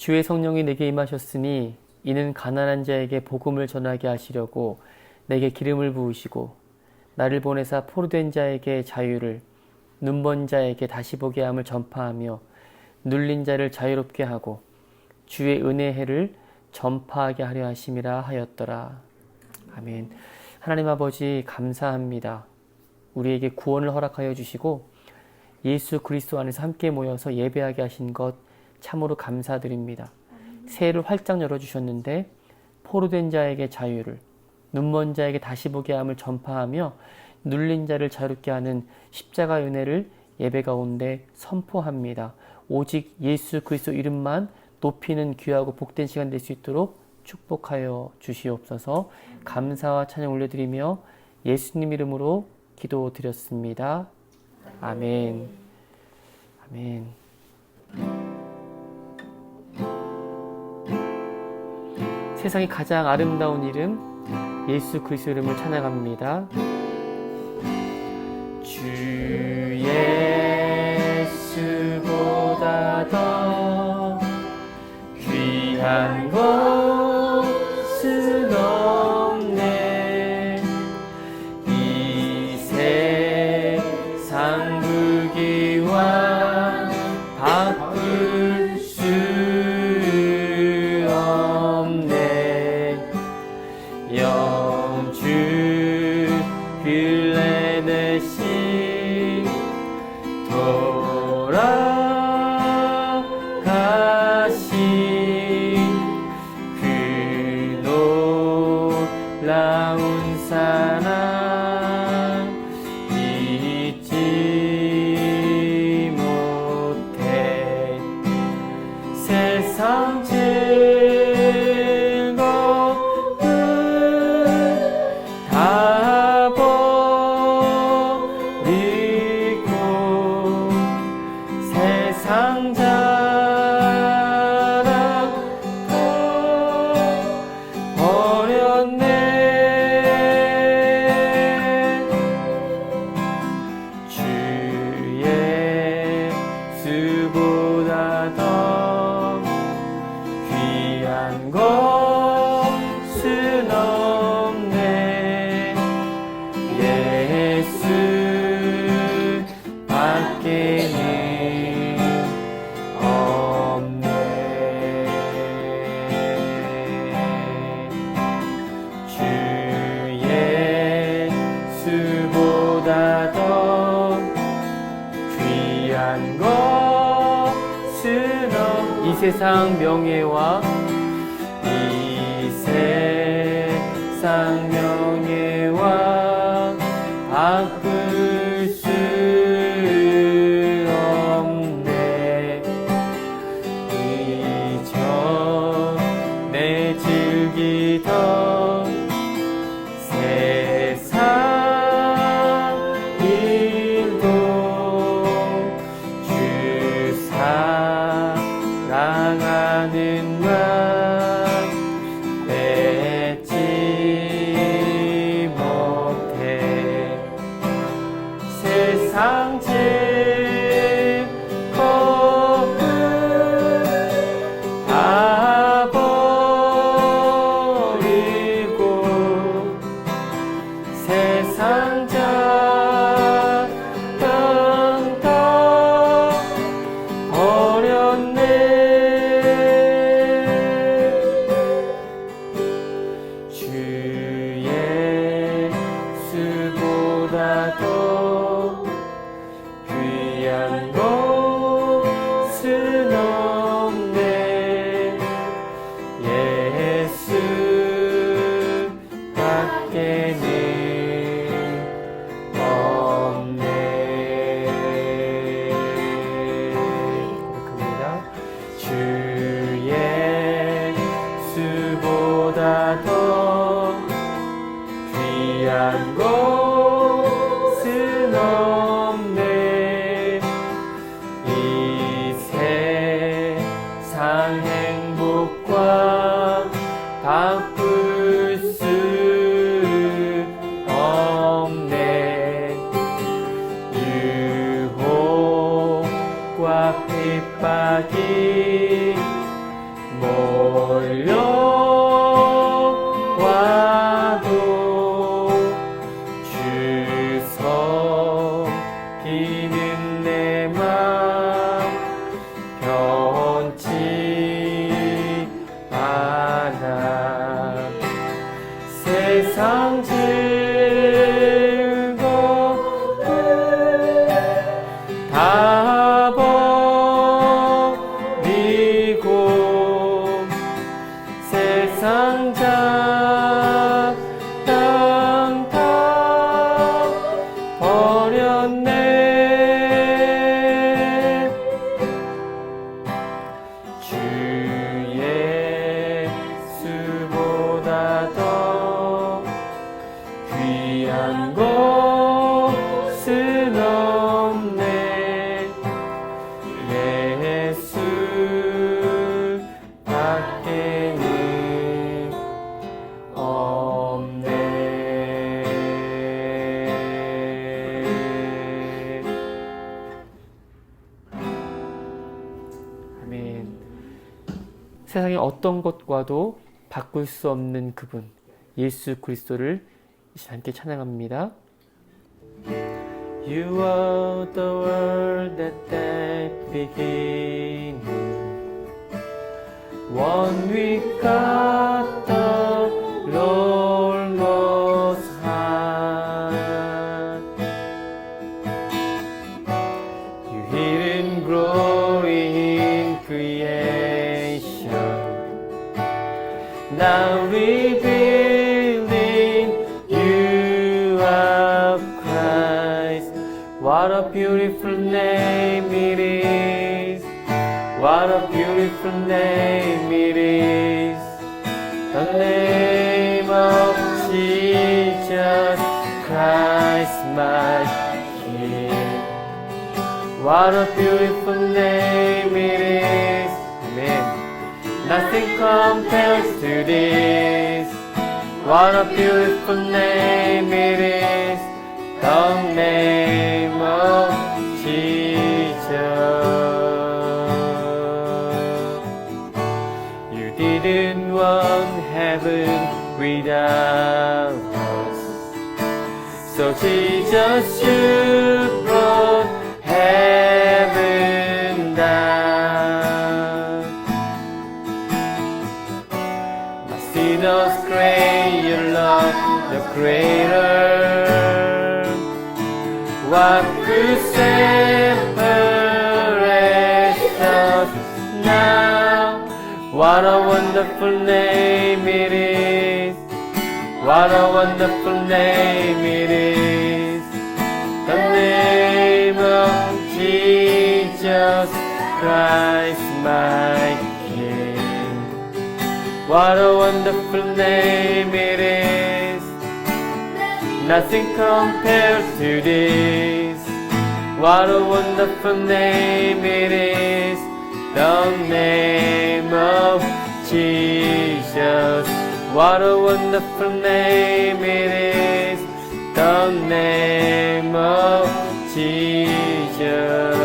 주의 성령이 내게 임하셨으니 이는 가난한 자에게 복음을 전하게 하시려고 내게 기름을 부으시고 나를 보내사 포로된 자에게 자유를, 눈먼 자에게 다시 보게 함을 전파하며 눌린 자를 자유롭게 하고 주의 은혜의 해를 전파하게 하려 하심이라 하였더라. 아멘. 하나님 아버지 감사합니다. 우리에게 구원을 허락하여 주시고 예수 그리스도 안에서 함께 모여서 예배하게 하신 것 참으로 감사드립니다. 새해를 활짝 열어주셨는데 포로된 자에게 자유를, 눈먼 자에게 다시 보게 함을 전파하며 눌린 자를 자유롭게 하는 십자가 은혜를 예배 가운데 선포합니다. 오직 예수 그리스도 이름만 높이는 귀하고 복된 시간 될 수 있도록 축복하여 주시옵소서. 감사와 찬양 올려드리며 예수님 이름으로 기도드렸습니다. 아멘. 아멘. 세상의 가장 아름다운 이름 예수 그리스도 이름을 찬양합니다. 주 예수보다 더 귀한 것은 없네. 이 세상 부귀와 바꿀 수 없네. 영주 빌레 대신 돌아가신 그 놀라운 사랑 잊지 못해. 세상 즐거움 다 버리고 세상 자랑 버렸네. 주 예수보다 더 귀한 것은 없네. 예수 밖에는 없네. 주 예수보다 더 귀한 것은 이 세상 명예와 이 세상 명예와 바꿀 수 없네. 이전에 즐기던 세상 일도 주 사랑하는 말 맺지 못해. 세상 즐거움 다 버리고 세상 자랑 다 버렸네. 주 예수보다 더 귀한 것은 없네. 예수 밖에는 없네. 고백합니다. 주 예수보다 더 귀한 것은 없네. 이 세상 행복과 바꿀 수 없네. 유혹과 핍박이 세상 자랑 다 버렸네. 주 예수보다 더 귀한 것은 없네. 예수 밖에는 없네. 아멘. 세상의 어떤 것과도 바꿀 수 없는 그분 예수 그리스도를 함께 찬양합니다. You are the world at that beginning, one without the Lord Most High. You hidden glory in creation, now revealing you are Christ. What a beautiful name it is. What a beautiful name it is. The name of Jesus Christ my King. What a beautiful name it is. Amen. Nothing compares to this. What a beautiful name it is. The name of Jesus. You didn't want heaven without us, so Jesus you brought heaven down. My sinners crave your love, the greater. What could separate us now? What a wonderful name it is. What a wonderful name it is. The name of Jesus Christ my King. What a wonderful name it is. Nothing compares to this. What a wonderful name it is. The name of Jesus. What a wonderful name it is. The name of Jesus.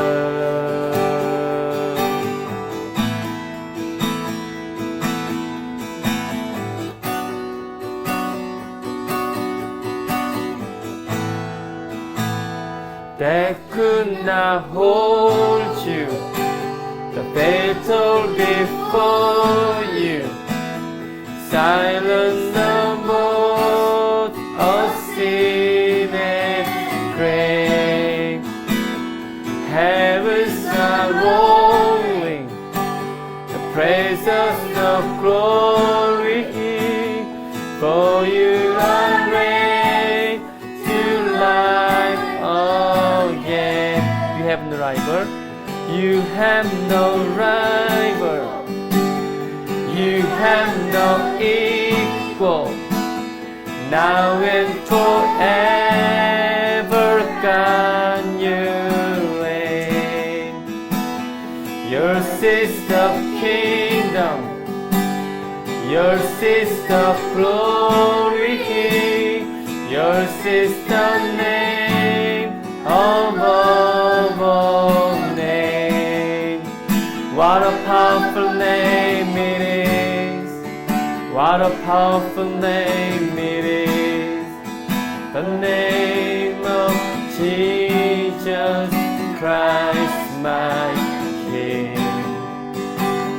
That could not hold you, the battle before you, silent the boat of sin and grave. Heavens are rolling, the praises of glory, for you are reign to life again. You have no rival. You have no rival. You have no equal. Now and forever, God, you reign. Yours is the kingdom. Yours is the glory. Yours is the name above all names. What a powerful name it is. What a powerful name it is. The name of Jesus Christ my King.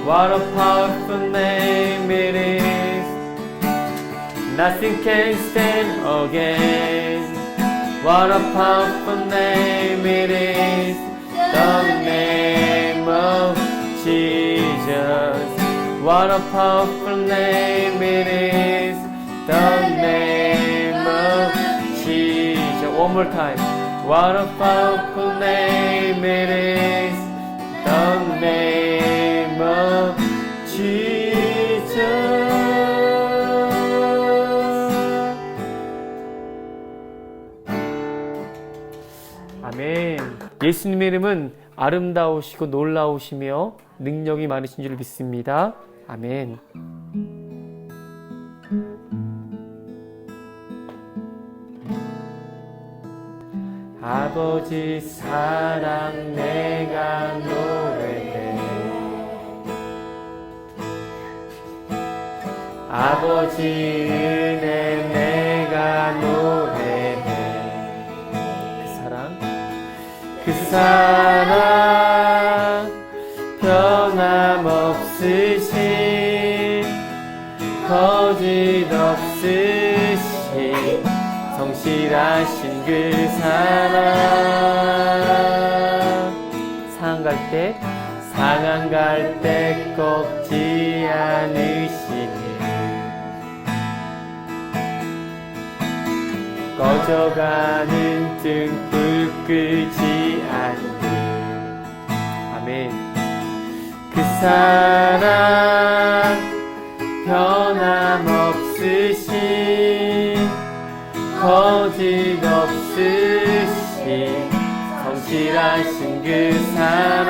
What a powerful name it is. Nothing can stand against. What a powerful name it is. The name of Jesus. What a powerful name it is, the name of Jesus. One more time. What a powerful name it is, the name of Jesus. 아멘. 예수님의 이름은 아름다우시고 놀라우시며 능력이 많으신 줄 믿습니다. 아멘. 아버지 사랑 내가 노래해, 아버지 은혜 내가 노래해. 그 사랑 변함없으신 거짓 없으신 성실하신 그 사랑, 상한 갈 때 꺾지 않으시니 꺼져가는 등불 끄지 않니. 아멘. 그 사랑 변함없으신 거짓 없으신 성실하신 그 사랑,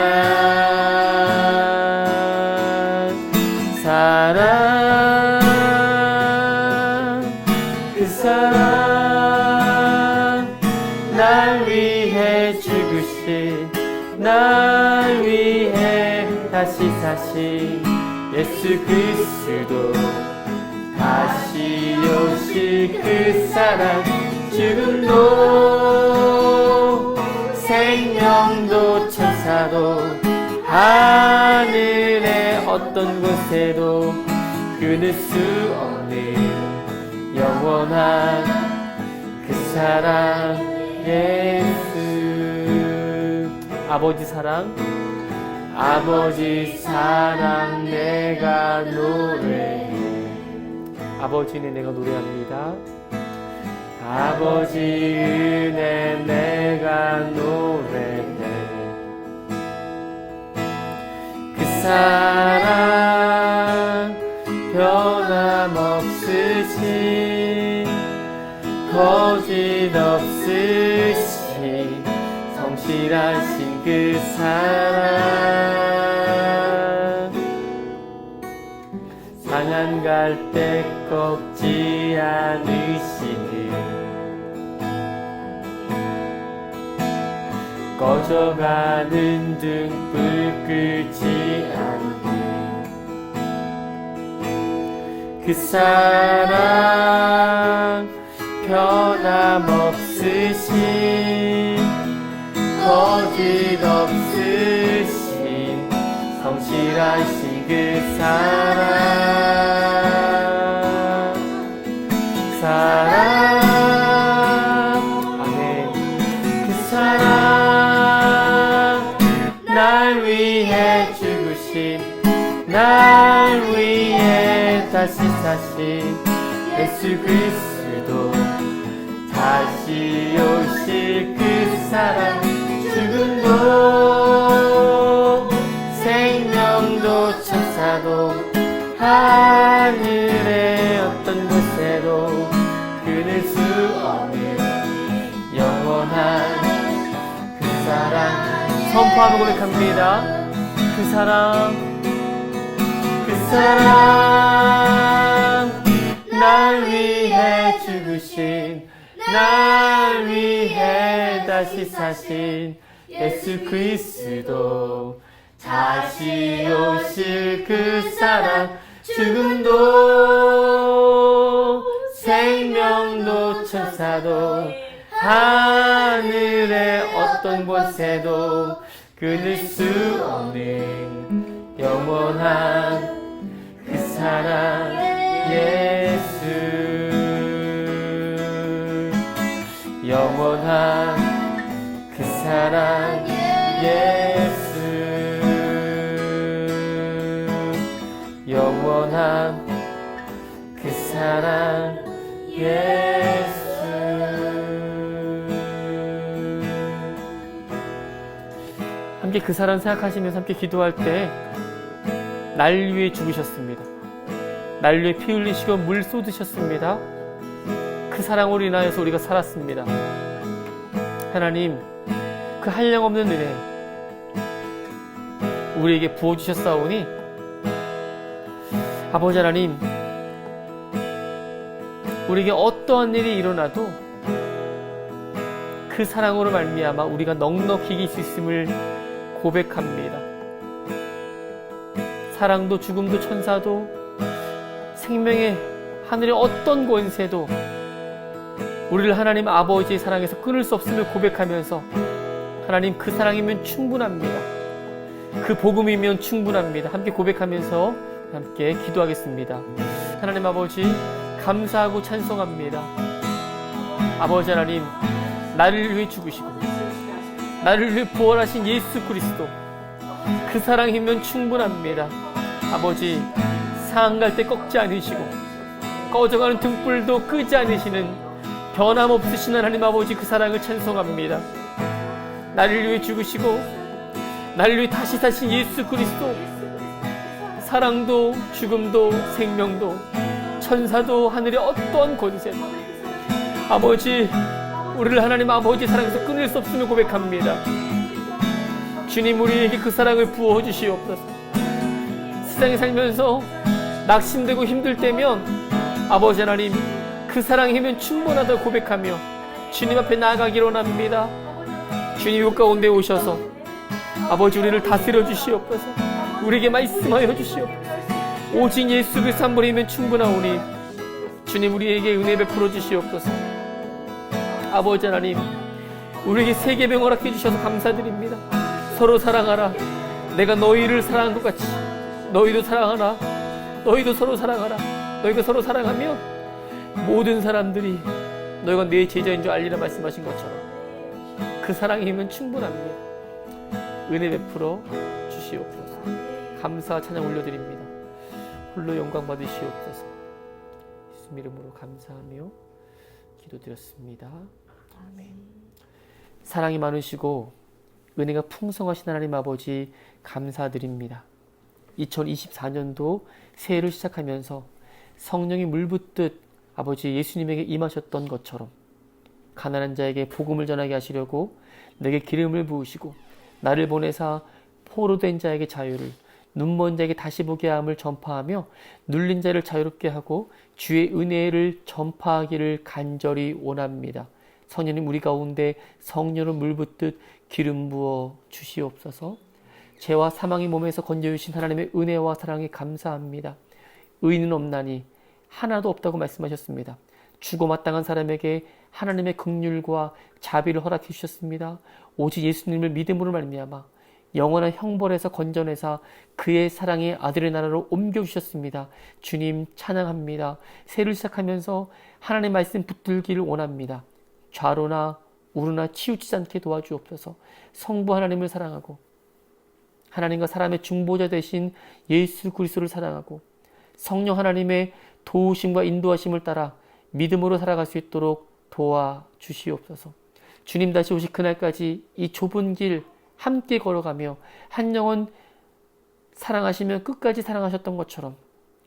그 사랑 날 위해 죽으신, 날 위해 다시 사신 예수 그리스도, 다시 오실 그 사랑, 죽음도 생명도 천사도 하늘의 어떤 곳에도 끊을 수 없는 영원한 그 사랑 예수. 아버지 사랑, 아버지 사랑 내가 노래해. 아버지는 내가 노래합니다. 아버지 은혜 내가 노래해. 그 사랑 변함없으신 거짓 없으신 성실하신 그 사랑, 상한 갈 때 꺾지 않으시니 꺼져가는 등불 끄지 않니. 그 사랑 변함없으신 거짓 없으신 성실하신 그 사랑, 아멘. 그 사랑 날 위해 죽으신, 날 위해 다시 사신 예수 그리스도, 다시 오실 그 사랑, 죽음도 생명도 천사도 하늘의 어떤 곳에도 끊을 수 없는 영원한 그 사랑 선포하고 고백합니다. 그 사랑, 그 사랑 날 위해 죽으신, 날 위해 다시 사신 예수 그리스도, 다시 오실 그 사랑, 죽음도 생명도 천사도 하늘의 어떤 곳에도 끊을 수 없는 영원한 그 사랑 예수, 영원한 그 사랑 예수, 영원한 그 사랑 예수. 함께 그 사랑 생각하시면서 함께 기도할 때 날 위해 죽으셨습니다. 날 위해 피 흘리시고 물 쏟으셨습니다. 그 사랑으로 인하여서 우리가 살았습니다. 하나님, 그 한량없는 은혜 우리에게 부어주셨사오니 아버지 하나님, 우리에게 어떠한 일이 일어나도 그 사랑으로 말미암아 우리가 넉넉히 이길 수 있음을 고백합니다. 사랑도 죽음도 천사도 생명의 하늘의 어떤 권세도 우리를 하나님 아버지의 사랑에서 끊을 수 없음을 고백하면서 하나님 그 사랑이면 충분합니다. 그 복음이면 충분합니다. 함께 고백하면서 함께 기도하겠습니다. 하나님 아버지, 감사하고 찬송합니다. 아버지 하나님, 나를 위해 죽으시고 나를 위해 부활하신 예수 그리스도, 그 사랑이면 충분합니다. 아버지, 상한 갈 때 꺾지 않으시고 꺼져가는 등불도 끄지 않으시는 변함없으신 하나님 아버지, 그 사랑을 찬송합니다. 나를 위해 죽으시고 나를 위해 다시 사신 예수 그리스도, 사랑도 죽음도 생명도 천사도 하늘의 어떠한 권세도 아버지, 우리를 하나님 아버지 사랑에서 끊을 수 없음을 고백합니다. 주님, 우리에게 그 사랑을 부어주시옵소서. 세상에 살면서 낙심되고 힘들 때면 아버지 하나님, 그 사랑이면 충분하다고 고백하며 주님 앞에 나아가기를 원합니다. 주님 이 가운데 오셔서 아버지, 우리를 다스려 주시옵소서. 우리에게 말씀하여 주시옵소서. 오직 예수 그리스도 한 분이면 충분하오니 주님, 우리에게 은혜 베풀어 주시옵소서. 아버지 하나님, 우리에게 세계병 허락해 주셔서 감사드립니다. 서로 사랑하라. 내가 너희를 사랑한 것 같이 너희도 사랑하라. 너희도 서로 사랑하라. 너희가 서로 사랑하면 모든 사람들이 너희가 내 제자인 줄 알리라 말씀하신 것처럼 그 사랑이면 충분합니다. 은혜 베풀어 주시옵소서. 감사 찬양 올려드립니다. 홀로 영광 받으시옵소서. 예수 이름으로 감사하며 기도드렸습니다. 아멘. 사랑이 많으시고 은혜가 풍성하신 하나님 아버지, 감사드립니다. 2024년도 새해를 시작하면서 성령이 물붓듯 아버지 예수님에게 임하셨던 것처럼 가난한 자에게 복음을 전하게 하시려고 내게 기름을 부으시고 나를 보내사 포로된 자에게 자유를, 눈먼 자에게 다시 보게 함을 전파하며 눌린 자를 자유롭게 하고 주의 은혜를 전파하기를 간절히 원합니다. 성령님, 우리 가운데 성령으로 물붓듯 기름 부어 주시옵소서. 죄와 사망의 몸에서 건져주신 하나님의 은혜와 사랑에 감사합니다. 의인은 없나니 하나도 없다고 말씀하셨습니다. 죽어 마땅한 사람에게 하나님의 긍휼과 자비를 허락해 주셨습니다. 오직 예수님을 믿음으로 말미암아 영원한 형벌에서 건져내사 그의 사랑의 아들의 나라로 옮겨주셨습니다. 주님 찬양합니다. 새해를 시작하면서 하나님의 말씀 붙들기를 원합니다. 좌로나 우로나 치우치지 않게 도와주옵소서. 성부 하나님을 사랑하고 하나님과 사람의 중보자 되신 예수 그리스도를 사랑하고 성령 하나님의 도우심과 인도하심을 따라 믿음으로 살아갈 수 있도록 도와주시옵소서. 주님 다시 오실 그날까지 이 좁은 길 함께 걸어가며 한 영혼 사랑하시며 끝까지 사랑하셨던 것처럼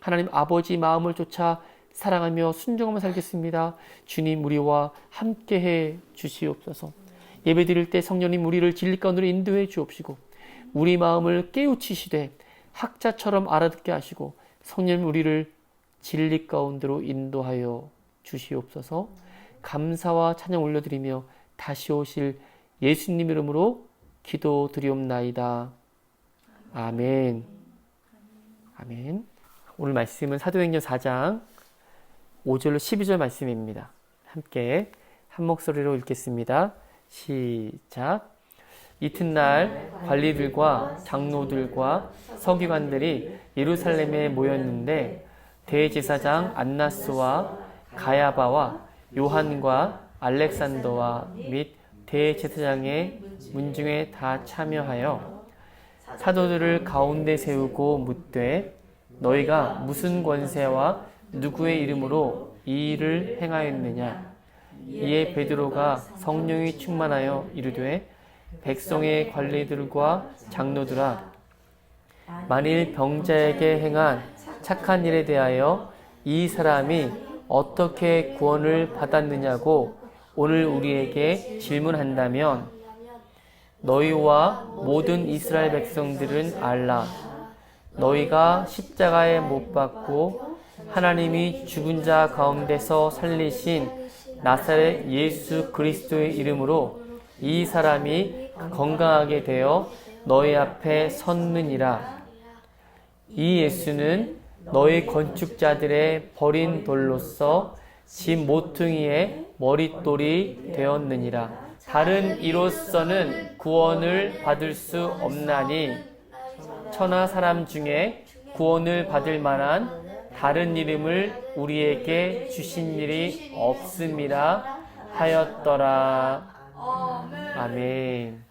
하나님 아버지 마음을 쫓아 사랑하며 순종하며 살겠습니다. 주님, 우리와 함께해 주시옵소서. 예배드릴 때 성령님 우리를 진리 가운데로 인도해 주옵시고 우리 마음을 깨우치시되 학자처럼 알아듣게 하시고 성령님 우리를 진리 가운데로 인도하여 주시옵소서. 감사와 찬양 올려드리며 다시 오실 예수님 이름으로 기도드리옵나이다. 아멘. 아멘. 오늘 말씀은 사도행전 4장 5절로 12절 말씀입니다. 함께 한 목소리로 읽겠습니다. 시작. 이튿날 관리들과 장로들과 서기관들이 예루살렘에 모였는데 대제사장 안나스와 가야바와 요한과 알렉산더와 및 대제사장의 문중에 다 참여하여 사도들을 가운데 세우고 묻되 너희가 무슨 권세와 누구의 이름으로 이 일을 행하였느냐? 이에 베드로가 성령이 충만하여 이르되 백성의 관리들과 장로들아, 만일 병자에게 행한 착한 일에 대하여 이 사람이 어떻게 구원을 받았느냐고 오늘 우리에게 질문한다면 너희와 모든 이스라엘 백성들은 알라. 너희가 십자가에 못 박고 하나님이 죽은 자 가운데서 살리신 나사렛 예수 그리스도의 이름으로 이 사람이 건강하게 되어 너희 앞에 섰느니라. 이 예수는 너희 건축자들의 버린 돌로서 집 모퉁이의 머릿돌이 되었느니라. 다른 이로서는 구원을 받을 수 없나니 천하 사람 중에 구원을 받을 만한 다른 이름을 우리에게 주신 일이 없음이라 하였더라. 아멘.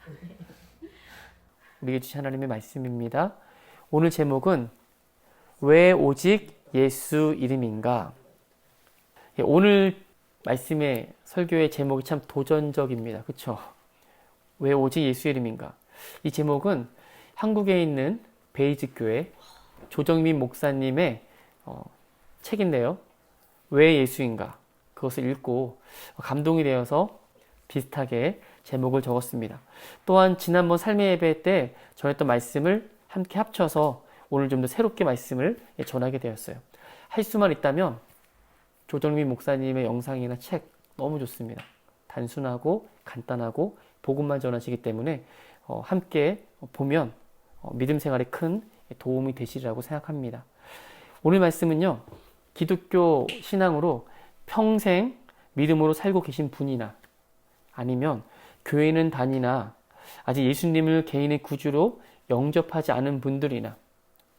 우리에게 주신 하나님의 말씀입니다. 오늘 제목은 왜 오직 예수 이름인가? 오늘 말씀의 설교의 제목이 참 도전적입니다. 그렇죠? 왜 오직 예수 이름인가? 이 제목은 한국에 있는 베이직교회 조정민 목사님의 책인데요. 왜 예수인가? 그것을 읽고 감동이 되어서 비슷하게 제목을 적었습니다. 또한 지난번 삶의 예배 때 전했던 말씀을 함께 합쳐서 오늘 좀 더 새롭게 말씀을 전하게 되었어요. 할 수만 있다면 조정민 목사님의 영상이나 책 너무 좋습니다. 단순하고 간단하고 복음만 전하시기 때문에 함께 보면 믿음 생활에 큰 도움이 되시리라고 생각합니다. 오늘 말씀은요, 기독교 신앙으로 평생 믿음으로 살고 계신 분이나 아니면 교회는 다니나 아직 예수님을 개인의 구주로 영접하지 않은 분들이나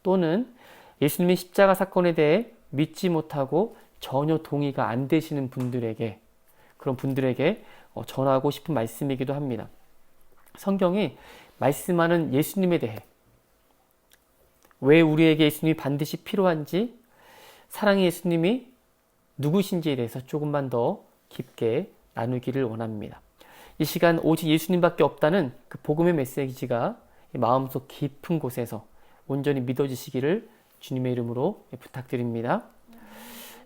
또는 예수님의 십자가 사건에 대해 믿지 못하고 전혀 동의가 안 되시는 분들에게, 그런 분들에게 전하고 싶은 말씀이기도 합니다. 성경이 말씀하는 예수님에 대해, 왜 우리에게 예수님이 반드시 필요한지, 사랑의 예수님이 누구신지에 대해서 조금만 더 깊게 나누기를 원합니다. 이 시간 오직 예수님밖에 없다는 그 복음의 메시지가 마음속 깊은 곳에서 온전히 믿어지시기를 주님의 이름으로 부탁드립니다.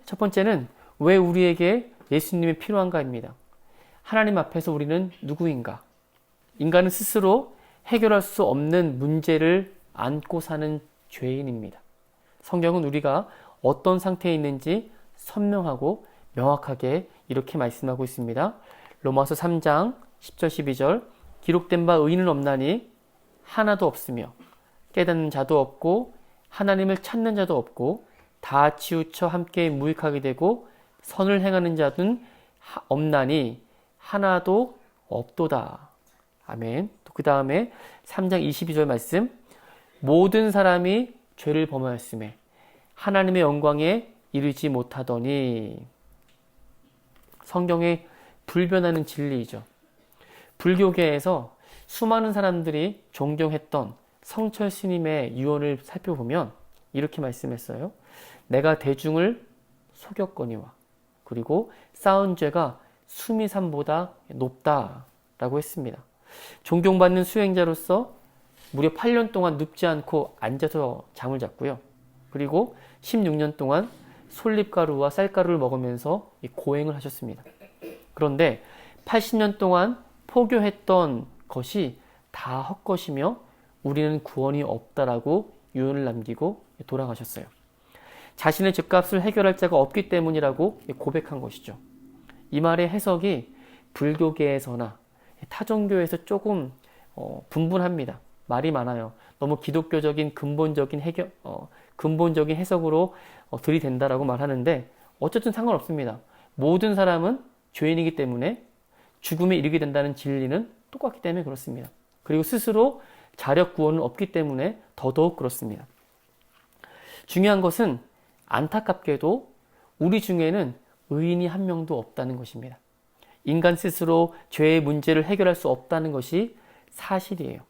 첫 번째는 왜 우리에게 예수님이 필요한가입니다. 하나님 앞에서 우리는 누구인가? 인간은 스스로 해결할 수 없는 문제를 안고 사는 죄인입니다. 성경은 우리가 어떤 상태에 있는지 선명하고 명확하게 이렇게 말씀하고 있습니다. 로마서 3장 10절 12절 기록된 바 의인은 없나니 하나도 없으며 깨닫는 자도 없고 하나님을 찾는 자도 없고 다 치우쳐 함께 무익하게 되고 선을 행하는 자는 없나니 하나도 없도다. 아멘. 또 그 다음에 3장 22절 말씀, 모든 사람이 죄를 범하였음에 하나님의 영광에 이르지 못하더니. 성경에 불변하는 진리이죠. 불교계에서 수많은 사람들이 존경했던 성철 스님의 유언을 살펴보면 이렇게 말씀했어요. 내가 대중을 속였거니와 그리고 쌓은 죄가 수미산보다 높다라고 했습니다. 존경받는 수행자로서 무려 8년 동안 눕지 않고 앉아서 잠을 잤고요. 그리고 16년 동안 솔잎가루와 쌀가루를 먹으면서 고행을 하셨습니다. 그런데 80년 동안 포교했던 것이 다 헛것이며 우리는 구원이 없다라고 유언을 남기고 돌아가셨어요. 자신의 죄값을 해결할 자가 없기 때문이라고 고백한 것이죠. 이 말의 해석이 불교계에서나 타종교에서 조금 분분합니다. 말이 많아요. 너무 기독교적인 근본적인 해석으로 들이댄다라고 말하는데 어쨌든 상관없습니다. 모든 사람은 죄인이기 때문에 죽음에 이르게 된다는 진리는 똑같기 때문에 그렇습니다. 그리고 스스로 자력 구원은 없기 때문에 더더욱 그렇습니다. 중요한 것은 안타깝게도 우리 중에는 의인이 한 명도 없다는 것입니다. 인간 스스로 죄의 문제를 해결할 수 없다는 것이 사실이에요.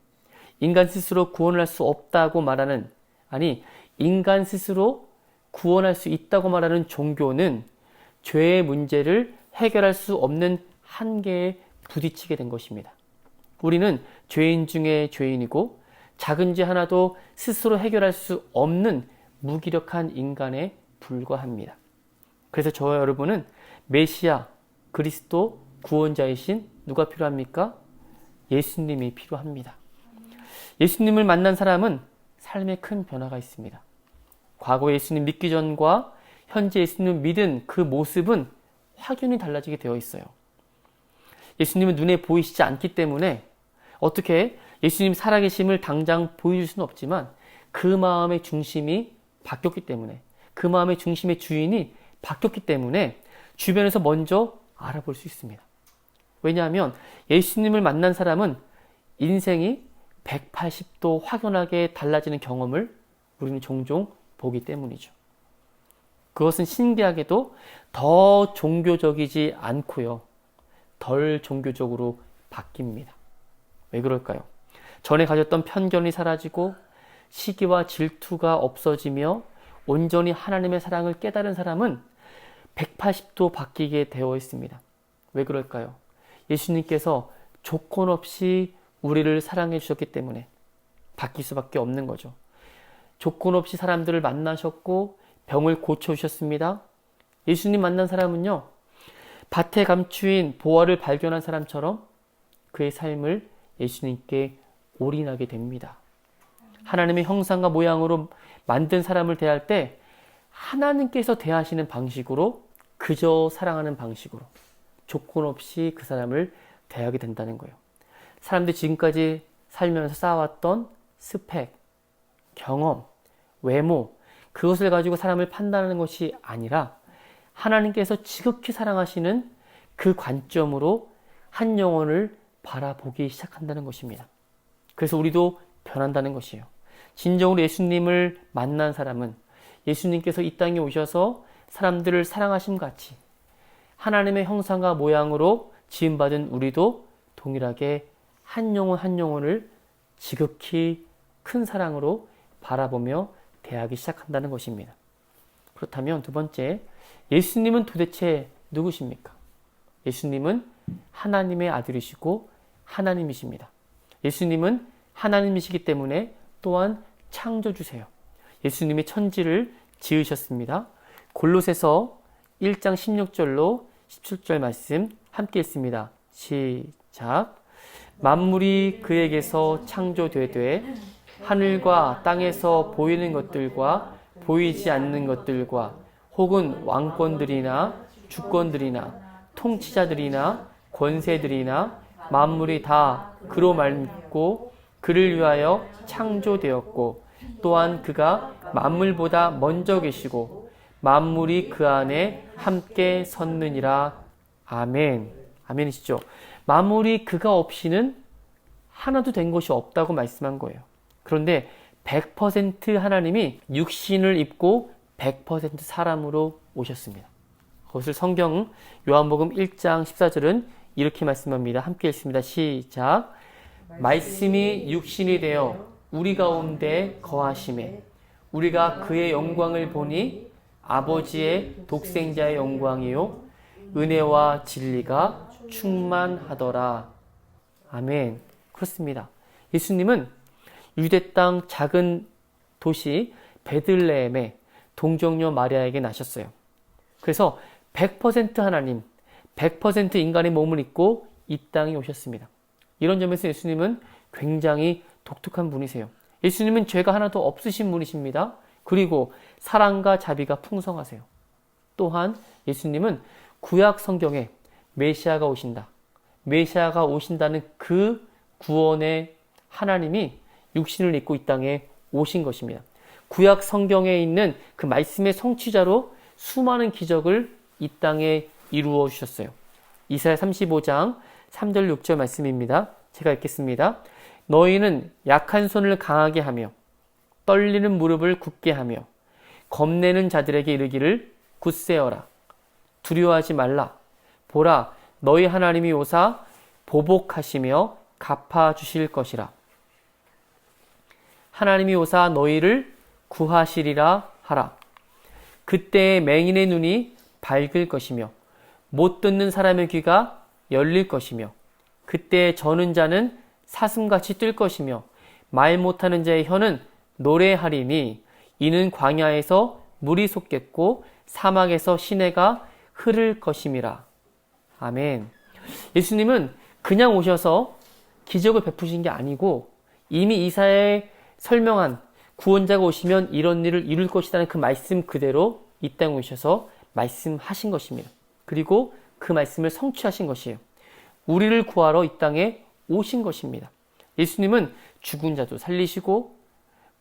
인간 스스로 구원을 할 수 없다고 말하는, 아니 인간 스스로 구원할 수 있다고 말하는 종교는 죄의 문제를 해결할 수 없는 한계에 부딪히게 된 것입니다. 우리는 죄인 중에 죄인이고 작은 죄 하나도 스스로 해결할 수 없는 무기력한 인간에 불과합니다. 그래서 저와 여러분은 메시아, 그리스도, 구원자이신 누가 필요합니까? 예수님이 필요합니다. 예수님을 만난 사람은 삶에 큰 변화가 있습니다. 과거 예수님 믿기 전과 현재 예수님을 믿은 그 모습은 확연히 달라지게 되어 있어요. 예수님은 눈에 보이시지 않기 때문에 어떻게 예수님 살아계심을 당장 보여줄 수는 없지만 그 마음의 중심이 바뀌었기 때문에, 그 마음의 중심의 주인이 바뀌었기 때문에 주변에서 먼저 알아볼 수 있습니다. 왜냐하면 예수님을 만난 사람은 인생이 180도 확연하게 달라지는 경험을 우리는 종종 보기 때문이죠. 그것은 신기하게도 더 종교적이지 않고요. 덜 종교적으로 바뀝니다. 왜 그럴까요? 전에 가졌던 편견이 사라지고 시기와 질투가 없어지며 온전히 하나님의 사랑을 깨달은 사람은 180도 바뀌게 되어 있습니다. 왜 그럴까요? 예수님께서 조건 없이 우리를 사랑해 주셨기 때문에 바뀔 수밖에 없는 거죠. 조건 없이 사람들을 만나셨고 병을 고쳐주셨습니다. 예수님 만난 사람은요, 밭에 감추인 보화를 발견한 사람처럼 그의 삶을 예수님께 올인하게 됩니다. 하나님의 형상과 모양으로 만든 사람을 대할 때 하나님께서 대하시는 방식으로, 그저 사랑하는 방식으로 조건 없이 그 사람을 대하게 된다는 거예요. 사람들이 지금까지 살면서 쌓아왔던 스펙, 경험, 외모, 그것을 가지고 사람을 판단하는 것이 아니라 하나님께서 지극히 사랑하시는 그 관점으로 한 영혼을 바라보기 시작한다는 것입니다. 그래서 우리도 변한다는 것이에요. 진정으로 예수님을 만난 사람은 예수님께서 이 땅에 오셔서 사람들을 사랑하심 같이 하나님의 형상과 모양으로 지음받은 우리도 동일하게 한 영혼 한 영혼을 지극히 큰 사랑으로 바라보며 대하기 시작한다는 것입니다. 그렇다면 두 번째, 예수님은 도대체 누구십니까? 예수님은 하나님의 아들이시고 하나님이십니다. 예수님은 하나님이시기 때문에 또한 창조주세요. 예수님이 천지를 지으셨습니다. 골로새서 1장 16절로 17절 말씀 함께 읽습니다. 시작. 만물이 그에게서 창조되되 하늘과 땅에서 보이는 것들과 보이지 않는 것들과 혹은 왕권들이나 주권들이나 통치자들이나 권세들이나 만물이 다 그로 말미암고 그를 위하여 창조되었고 또한 그가 만물보다 먼저 계시고 만물이 그 안에 함께 섰느니라. 아멘. 아멘이시죠? 만물이 그가 없이는 하나도 된 것이 없다고 말씀한 거예요. 그런데 100% 하나님이 육신을 입고 100% 사람으로 오셨습니다. 그것을 성경 요한복음 1장 14절은 이렇게 말씀합니다. 함께 읽습니다. 시작. 말씀이 육신이 되어 우리 가운데 거하심에 우리가 그의 영광을 보니 아버지의 독생자의 영광이요 은혜와 진리가 충만하더라. 아멘. 그렇습니다. 예수님은 유대 땅 작은 도시 베들레헴에 동정녀 마리아에게 나셨어요. 그래서 100% 하나님, 100% 인간의 몸을 입고 이 땅에 오셨습니다. 이런 점에서 예수님은 굉장히 독특한 분이세요. 예수님은 죄가 하나도 없으신 분이십니다. 그리고 사랑과 자비가 풍성하세요. 또한 예수님은 구약 성경에 메시아가 오신다, 메시아가 오신다는 그 구원의 하나님이 육신을 입고 이 땅에 오신 것입니다. 구약 성경에 있는 그 말씀의 성취자로 수많은 기적을 이 땅에 이루어 주셨어요. 이사야 35장 3절 6절 말씀입니다. 제가 읽겠습니다. 너희는 약한 손을 강하게 하며 떨리는 무릎을 굳게 하며 겁내는 자들에게 이르기를 굳세어라. 두려워하지 말라. 보라, 너희 하나님이 오사 보복하시며 갚아주실 것이라. 하나님이 오사 너희를 구하시리라 하라. 그때에 맹인의 눈이 밝을 것이며 못 듣는 사람의 귀가 열릴 것이며 그때에 저는 자는 사슴같이 뛸 것이며 말 못하는 자의 혀는 노래하리니 이는 광야에서 물이 솟겠고 사막에서 시내가 흐를 것임이라. 아멘. 예수님은 그냥 오셔서 기적을 베푸신 게 아니고 이미 이사야에 설명한 구원자가 오시면 이런 일을 이룰 것이라는 그 말씀 그대로 이 땅에 오셔서 말씀하신 것입니다. 그리고 그 말씀을 성취하신 것이에요. 우리를 구하러 이 땅에 오신 것입니다. 예수님은 죽은 자도 살리시고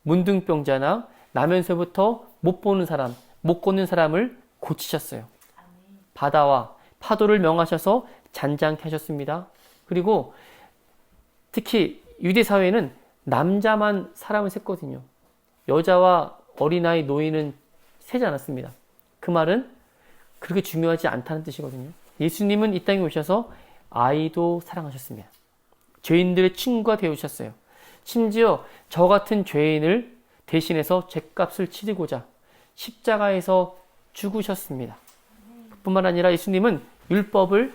문둥병자나 나면서부터 못 보는 사람, 못 걷는 사람을 고치셨어요. 바다와 파도를 명하셔서 잔잔케 하셨습니다. 그리고 특히 유대 사회는 남자만 사람을 셌거든요. 여자와 어린아이, 노인은 세지 않았습니다. 그 말은 그렇게 중요하지 않다는 뜻이거든요. 예수님은 이 땅에 오셔서 아이도 사랑하셨습니다. 죄인들의 친구가 되어주셨어요. 심지어 저 같은 죄인을 대신해서 죄값을 치르고자 십자가에서 죽으셨습니다. 뿐만 아니라 예수님은 율법을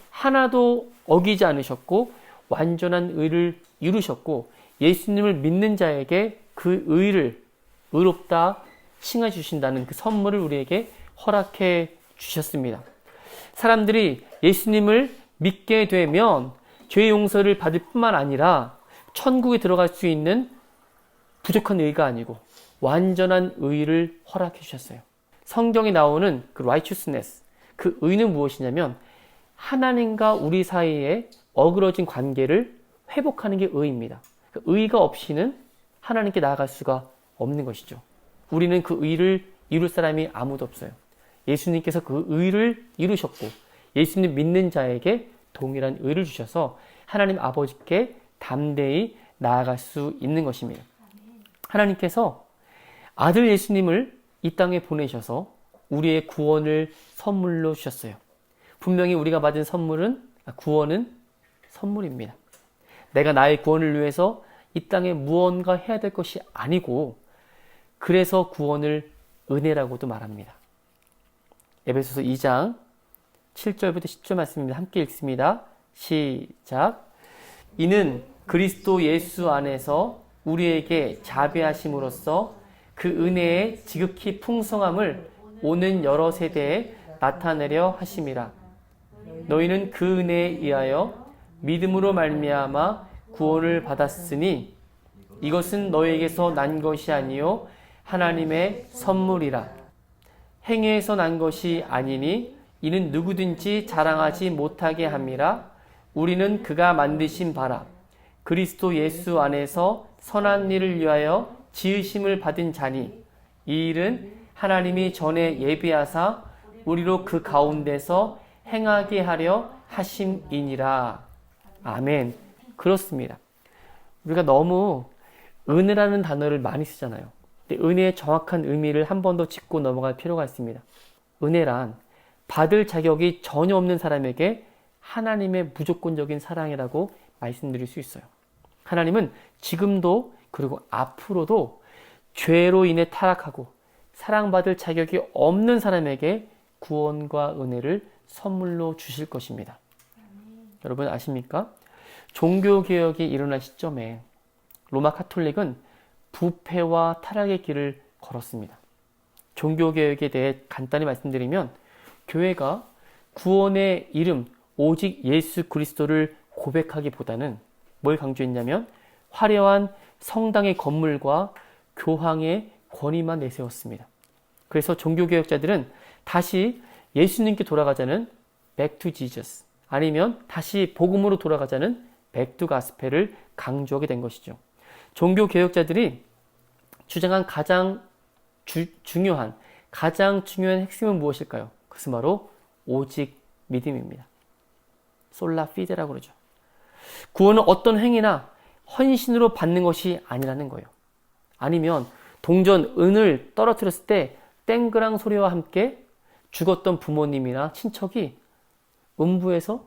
하나도 어기지 않으셨고 완전한 의를 이루셨고 예수님을 믿는 자에게 그 의를 의롭다 칭해 주신다는 그 선물을 우리에게 허락해 주셨습니다. 사람들이 예수님을 믿게 되면 죄 용서를 받을 뿐만 아니라 천국에 들어갈 수 있는 부족한 의가 아니고 완전한 의를 허락해 주셨어요. 성경에 나오는 그 righteousness, 그 의는 무엇이냐면 하나님과 우리 사이에 어그러진 관계를 회복하는 게 의입니다. 그 의가 없이는 하나님께 나아갈 수가 없는 것이죠. 우리는 그 의를 이룰 사람이 아무도 없어요. 예수님께서 그 의를 이루셨고 예수님 믿는 자에게 동일한 의를 주셔서 하나님 아버지께 담대히 나아갈 수 있는 것입니다. 하나님께서 아들 예수님을 이 땅에 보내셔서 우리의 구원을 선물로 주셨어요. 분명히 우리가 받은 구원은 선물입니다. 내가 나의 구원을 위해서 이 땅에 무언가 해야 될 것이 아니고 그래서 구원을 은혜라고도 말합니다. 에베소서 2장 7절부터 10절 말씀입니다. 함께 읽습니다. 시작. 이는 그리스도 예수 안에서 우리에게 자비하심으로써 그 은혜의 지극히 풍성함을 오는 여러 세대에 나타내려 하심이라. 너희는 그 은혜에 의하여 믿음으로 말미암아 구원을 받았으니 이것은 너희에게서 난 것이 아니요 하나님의 선물이라. 행위에서 난 것이 아니니 이는 누구든지 자랑하지 못하게 함이라. 우리는 그가 만드신 바라 그리스도 예수 안에서 선한 일을 위하여 지으심을 받은 자니 이 일은 하나님이 전에 예비하사 우리로 그 가운데서 행하게 하려 하심이니라. 아멘. 그렇습니다. 우리가 너무 은혜라는 단어를 많이 쓰잖아요. 근데 은혜의 정확한 의미를 한 번 더 짚고 넘어갈 필요가 있습니다. 은혜란 받을 자격이 전혀 없는 사람에게 하나님의 무조건적인 사랑이라고 말씀드릴 수 있어요. 하나님은 지금도 그리고 앞으로도 죄로 인해 타락하고 사랑받을 자격이 없는 사람에게 구원과 은혜를 선물로 주실 것입니다. 여러분 아십니까? 종교개혁이 일어난 시점에 로마 카톨릭은 부패와 타락의 길을 걸었습니다. 종교개혁에 대해 간단히 말씀드리면 교회가 구원의 이름 오직 예수 그리스도를 고백하기보다는 뭘 강조했냐면 화려한 성당의 건물과 교황의 권위만 내세웠습니다. 그래서 종교개혁자들은 다시 예수님께 돌아가자는 Back to Jesus 아니면 다시 복음으로 돌아가자는 Back to Gospel을 강조하게 된 것이죠. 종교개혁자들이 주장한 가장 중요한 핵심은 무엇일까요? 그것은 바로 오직 믿음입니다. 솔라 피데라고 그러죠. 구원은 어떤 행위나 헌신으로 받는 것이 아니라는 거예요. 아니면 동전 은을 떨어뜨렸을 때 땡그랑 소리와 함께 죽었던 부모님이나 친척이 음부에서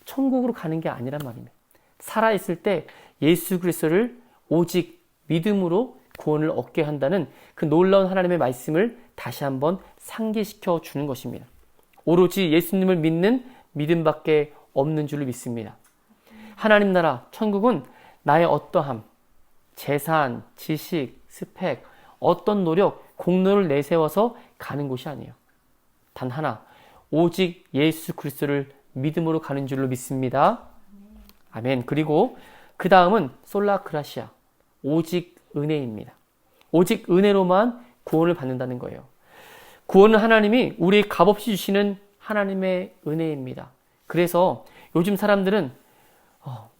천국으로 가는 게 아니란 말입니다. 살아있을 때 예수 그리스도를 오직 믿음으로 구원을 얻게 한다는 그 놀라운 하나님의 말씀을 다시 한번 상기시켜 주는 것입니다. 오로지 예수님을 믿는 믿음밖에 없는 줄로 믿습니다. 하나님 나라, 천국은 나의 어떠함, 재산, 지식, 스펙, 어떤 노력, 공로를 내세워서 가는 곳이 아니에요. 단 하나, 오직 예수 그리스도를 믿음으로 가는 줄로 믿습니다. 아멘. 그리고 그 다음은 솔라 그라시아, 오직 은혜입니다. 오직 은혜로만 구원을 받는다는 거예요. 구원은 하나님이 우리의 값없이 주시는 하나님의 은혜입니다. 그래서 요즘 사람들은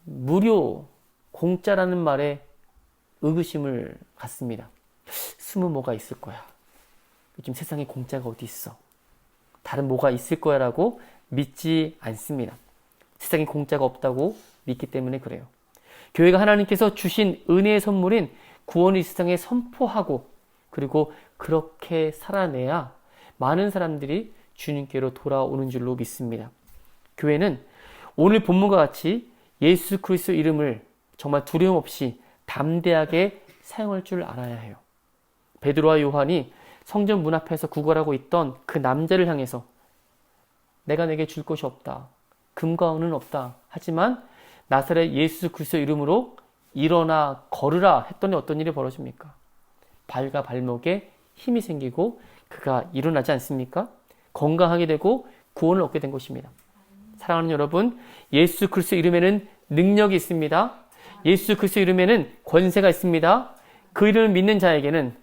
무료, 공짜라는 말에 의구심을 갖습니다. 숨은 뭐가 있을 거야. 요즘 세상에 공짜가 어디 있어. 다른 뭐가 있을 거야 라고 믿지 않습니다. 세상에 공짜가 없다고 믿기 때문에 그래요. 교회가 하나님께서 주신 은혜의 선물인 구원을 이 세상에 선포하고 그리고 그렇게 살아내야 많은 사람들이 주님께로 돌아오는 줄로 믿습니다. 교회는 오늘 본문과 같이 예수 그리스도 이름을 정말 두려움 없이 담대하게 사용할 줄 알아야 해요. 베드로와 요한이 성전 문 앞에서 구걸하고 있던 그 남자를 향해서 내가 내게 줄 것이 없다. 금과 은은 없다. 하지만 나사렛 예수 그리스도 이름으로 일어나 걸으라 했더니 어떤 일이 벌어집니까? 발과 발목에 힘이 생기고 그가 일어나지 않습니까? 건강하게 되고 구원을 얻게 된 것입니다. 사랑하는 여러분, 예수 그리스도 이름에는 능력이 있습니다. 예수 그리스도 이름에는 권세가 있습니다. 그 이름을 믿는 자에게는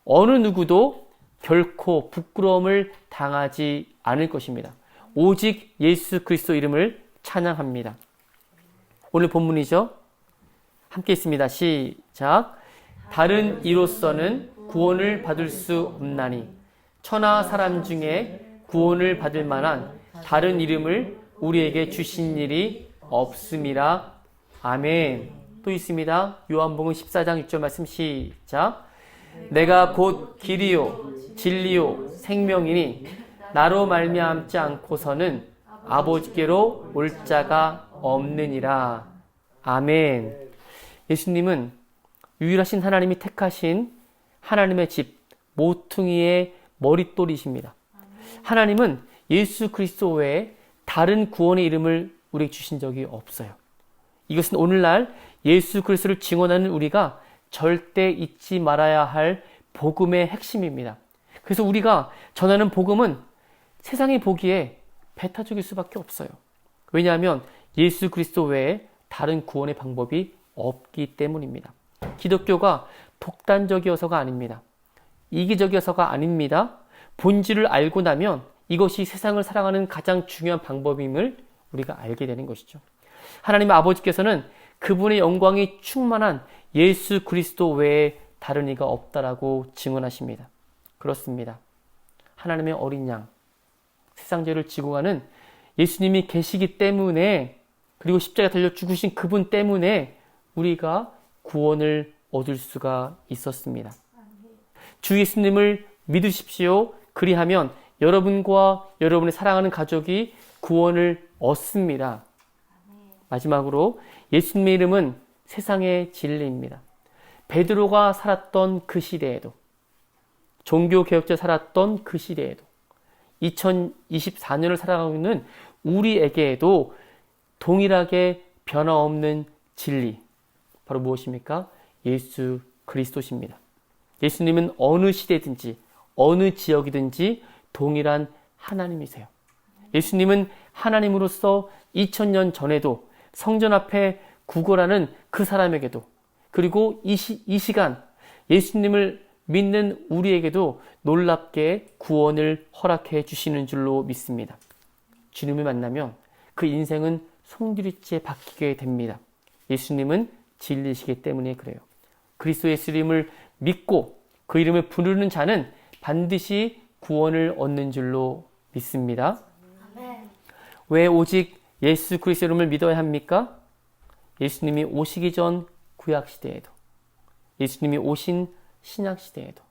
어느 누구도 결코 부끄러움을 당하지 않을 것입니다. 오직 예수 그리스도 이름을 찬양합니다. 오늘 본문이죠. 함께 있습니다. 시작. 다른 이로서는 구원을 받을 수 없나니 천하 사람 중에 구원을 받을 만한 다른 이름을 우리에게 주신 일이 없음이라. 아멘. 또 있습니다. 요한복음 14장 6절 말씀 시작. 내가 곧 길이요 진리요 생명이니 나로 말미암지 않고서는 아버지께로 올 자가 없느니라. 아멘. 예수님은 유일하신 하나님이 택하신 하나님의 집 모퉁이의 머릿돌이십니다. 하나님은 예수 그리스도 외에 다른 구원의 이름을 우리에게 주신 적이 없어요. 이것은 오늘날 예수 그리스도를 증언하는 우리가 절대 잊지 말아야 할 복음의 핵심입니다. 그래서 우리가 전하는 복음은 세상이 보기에 배타적일 수밖에 없어요. 왜냐하면 예수 그리스도 외에 다른 구원의 방법이 없기 때문입니다. 기독교가 독단적이어서가 아닙니다. 이기적이어서가 아닙니다. 본질을 알고 나면 이것이 세상을 사랑하는 가장 중요한 방법임을 우리가 알게 되는 것이죠. 하나님 아버지께서는 그분의 영광이 충만한 예수 그리스도 외에 다른 이가 없다라고 증언하십니다. 그렇습니다. 하나님의 어린 양, 세상 죄를 지고 가는 예수님이 계시기 때문에, 그리고 십자가에 달려 죽으신 그분 때문에 우리가 구원을 얻을 수가 있었습니다. 주 예수님을 믿으십시오. 그리하면 여러분과 여러분의 사랑하는 가족이 구원을 얻습니다. 마지막으로 예수님의 이름은 세상의 진리입니다. 베드로가 살았던 그 시대에도, 종교개혁자 살았던 그 시대에도, 2024년을 살아가고 있는 우리에게도 동일하게 변화없는 진리, 바로 무엇입니까? 예수 그리스도십니다. 예수님은 어느 시대든지 어느 지역이든지 동일한 하나님이세요. 예수님은 하나님으로서 2000년 전에도 성전 앞에 구걸하는 그 사람에게도, 그리고 이 시간 예수님을 믿는 우리에게도 놀랍게 구원을 허락해 주시는 줄로 믿습니다. 주님을 만나면 그 인생은 송두리째 바뀌게 됩니다. 예수님은 진리시기 때문에 그래요. 그리스도 예수 이름을 믿고 그 이름을 부르는 자는 반드시 구원을 얻는 줄로 믿습니다. 왜 오직 예수 그리스도 이름을 믿어야 합니까? 예수님이 오시기 전 구약시대에도, 예수님이 오신 신약시대에도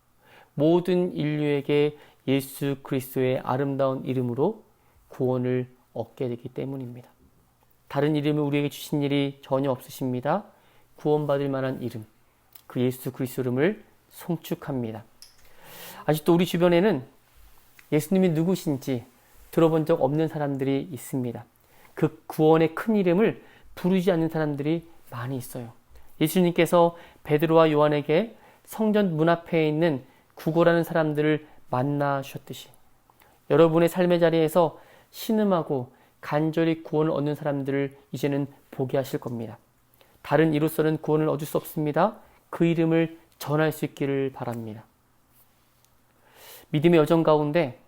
모든 인류에게 예수 그리스도의 아름다운 이름으로 구원을 얻게 되기 때문입니다. 다른 이름을 우리에게 주신 일이 전혀 없으십니다. 구원받을 만한 이름, 그 예수 그리스도 이름을 송축합니다. 아직도 우리 주변에는 예수님이 누구신지 들어본 적 없는 사람들이 있습니다. 그 구원의 큰 이름을 부르지 않는 사람들이 많이 있어요. 예수님께서 베드로와 요한에게 성전 문 앞에 있는 구걸하는 사람들을 만나셨듯이 여러분의 삶의 자리에서 신음하고 간절히 구원을 얻는 사람들을 이제는 보게 하실 겁니다. 다른 이로서는 구원을 얻을 수 없습니다. 그 이름을 전할 수 있기를 바랍니다. 믿음의 여정 가운데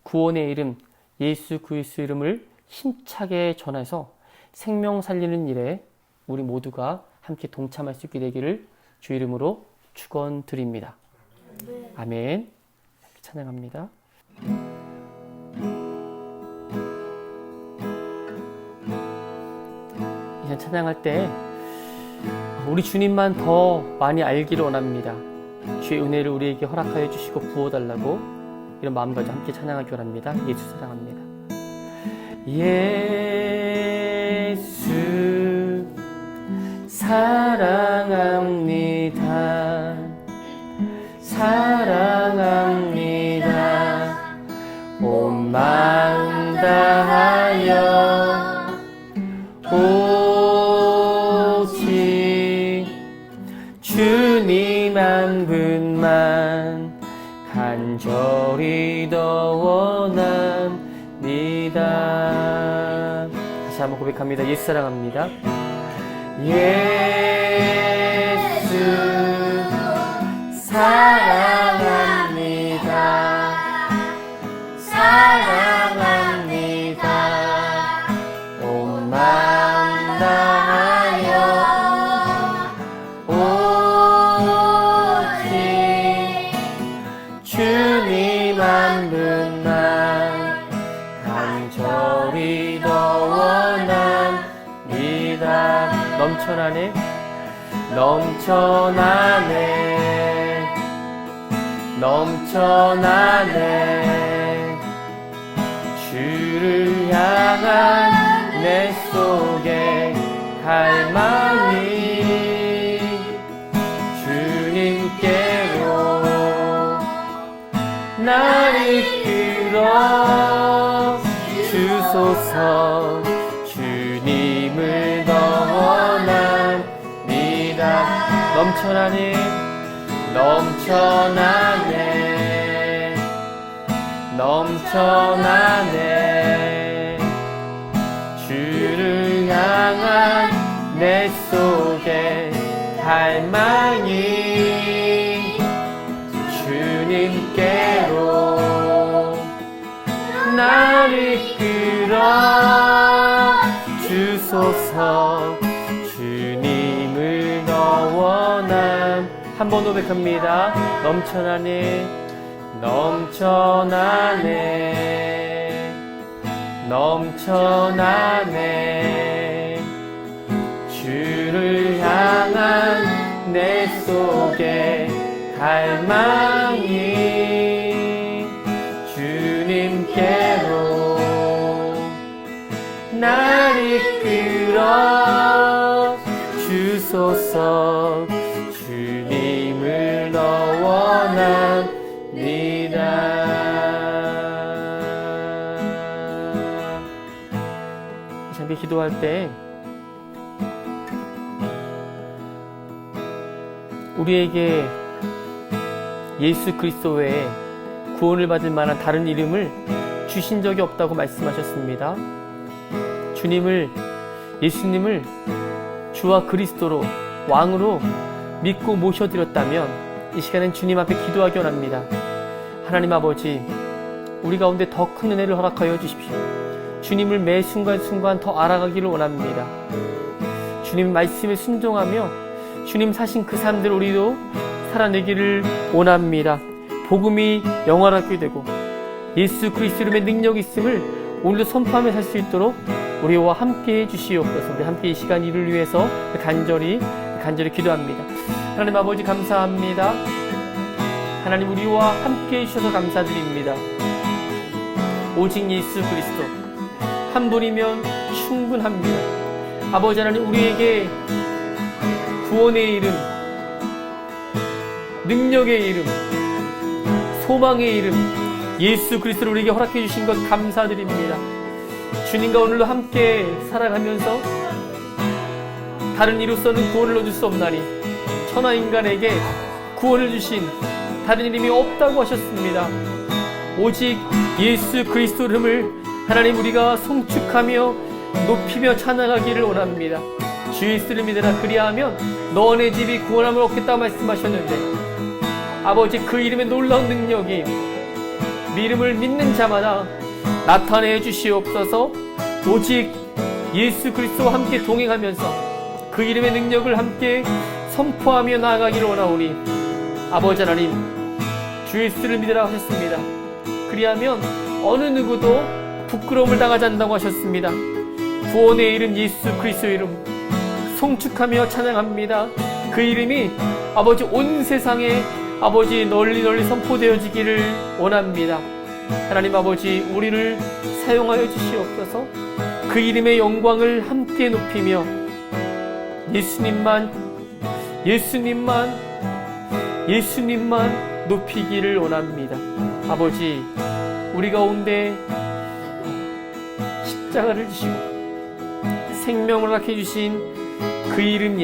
구원의 이름 예수 그리스도 이름을 힘차게 전해서 생명 살리는 일에 우리 모두가 함께 동참할 수 있게 되기를 주 이름으로 축원드립니다. 아멘. 찬양합니다. 이제 찬양할 때 우리 주님만 더 많이 알기를 원합니다. 주의 은혜를 우리에게 허락하여 주시고 부어달라고 이런 마음가짐 함께 찬양하기 원합니다. 예수 사랑합니다. 예수 사랑합니다. 사랑합니다. 온 마음 다하여 오직 주님 한 분만 간절히 더 원합니다. 다시 한번 고백합니다. 예수 사랑합니다. 예수 사랑합니다. 사랑합니다. 온 마음 다하여 오직 주님 한 분만 간절히 더 원합니다. 넘쳐나네 넘쳐나네 넘쳐나네 주를 향한 내 속에 갈망이 주님께로 날 이끌어 주소서. 주님을 더 원합니다. 넘쳐나네 넘쳐나네 넘쳐나네 주를 향한 내 속에 갈망이 주님께로 날 이끌어 주소서. 주님을 더 원함. 한 번 고백합니다. 넘쳐나네 넘쳐나네 넘쳐나네 주를 향한 내 속에 갈망이 주님께로 날 이끌어 주소서. 주님을 더 원합니다. 함께 기도할 때 우리에게 예수 그리스도 외에 구원을 받을 만한 다른 이름을 주신 적이 없다고 말씀하셨습니다. 예수님을 주와 그리스도로 왕으로 믿고 모셔드렸다면 이 시간엔 주님 앞에 기도하기 원합니다. 하나님 아버지, 우리 가운데 더 큰 은혜를 허락하여 주십시오. 주님을 매 순간순간 더 알아가기를 원합니다. 주님 말씀에 순종하며 주님 사신 그 삶들 우리도 살아내기를 원합니다. 복음이 영원하게 되고 예수 그리스도 이름의 능력이 있음을 오늘도 선포하며 살 수 있도록 우리와 함께 해주시옵소서. 우리 함께 이 시간 일을 위해서 간절히 기도합니다. 하나님 아버지 감사합니다. 하나님 우리와 함께 해주셔서 감사드립니다. 오직 예수 그리스도 한 분이면 충분합니다. 아버지 하나님 우리에게 구원의 이름 능력의 이름, 소망의 이름 예수 그리스도를 우리에게 허락해 주신 것 감사드립니다. 주님과 오늘도 함께 살아가면서 다른 이로서는 구원을 얻을 수 없나니 천하 인간에게 구원을 주신 다른 이름이 없다고 하셨습니다. 오직 예수 그리스도 이름을 하나님 우리가 송축하며 높이며 찬양하기를 원합니다. 주 예수를 믿으라 그리하면 너네 집이 구원함을 얻겠다고 말씀하셨는데 아버지 그 이름의 놀라운 능력이 이름을 믿는 자마다 나타내 주시옵소서. 오직 예수 그리스도와 함께 동행하면서 그 이름의 능력을 함께 선포하며 나아가기를 원하오니 아버지 하나님 주 예수를 믿으라 하셨습니다. 그리하면 어느 누구도 부끄러움을 당하지 않는다고 하셨습니다. 구원의 이름 예수 그리스도의 이름 송축하며 찬양합니다. 그 이름이 아버지 온 세상에 아버지 널리 선포되어지기를 원합니다. 하나님 아버지 우리를 사용하여 주시옵소서. 그 이름의 영광을 함께 높이며 예수님만 높이기를 원합니다. 아버지 우리 가운데 십자가를 지시고 생명을 허락해 주신 그 이름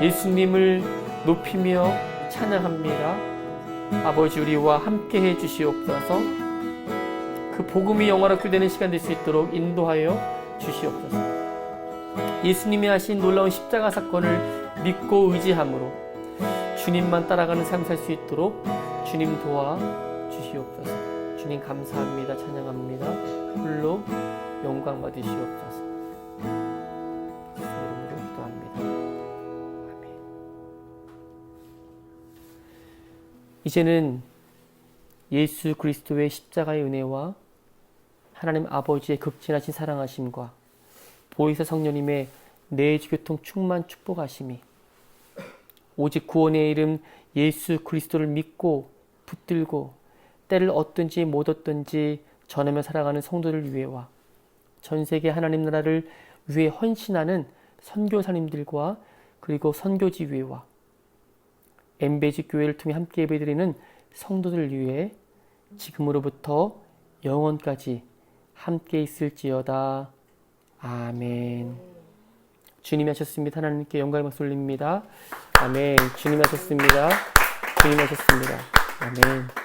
예수님을 높이며 찬양합니다. 아버지 우리와 함께 해 주시옵소서. 그 복음이 영화롭게 되는 시간 될 수 있도록 인도하여 주시옵소서. 예수님이 하신 놀라운 십자가 사건을 믿고 의지함으로 주님만 따라가는 삶 살 수 있도록 주님 도와 주시옵소서. 주님 감사합니다. 찬양합니다. 홀로 영광 받으시옵소서. 이름으로 기도합니다. 아멘. 이제는 예수 그리스도의 십자가의 은혜와 하나님 아버지의 극진하신 사랑하심과 보혜사 성령님의 내주교통 충만 축복하심이 오직 구원의 이름 예수 그리스도를 믿고 붙들고 때를 얻든지 못 얻든지 전하며 살아가는 성도들 위해와 전세계 하나님 나라를 위해 헌신하는 선교사님들과 그리고 선교지 위에와 엠베지 교회를 통해 함께 예배드리는 성도들 위해 지금으로부터 영원까지 함께 있을지어다. 아멘. 주님이 하셨습니다. 하나님께 영광의 박수 올립니다. 아멘. 주님이 하셨습니다. 주님이 하셨습니다. 아멘.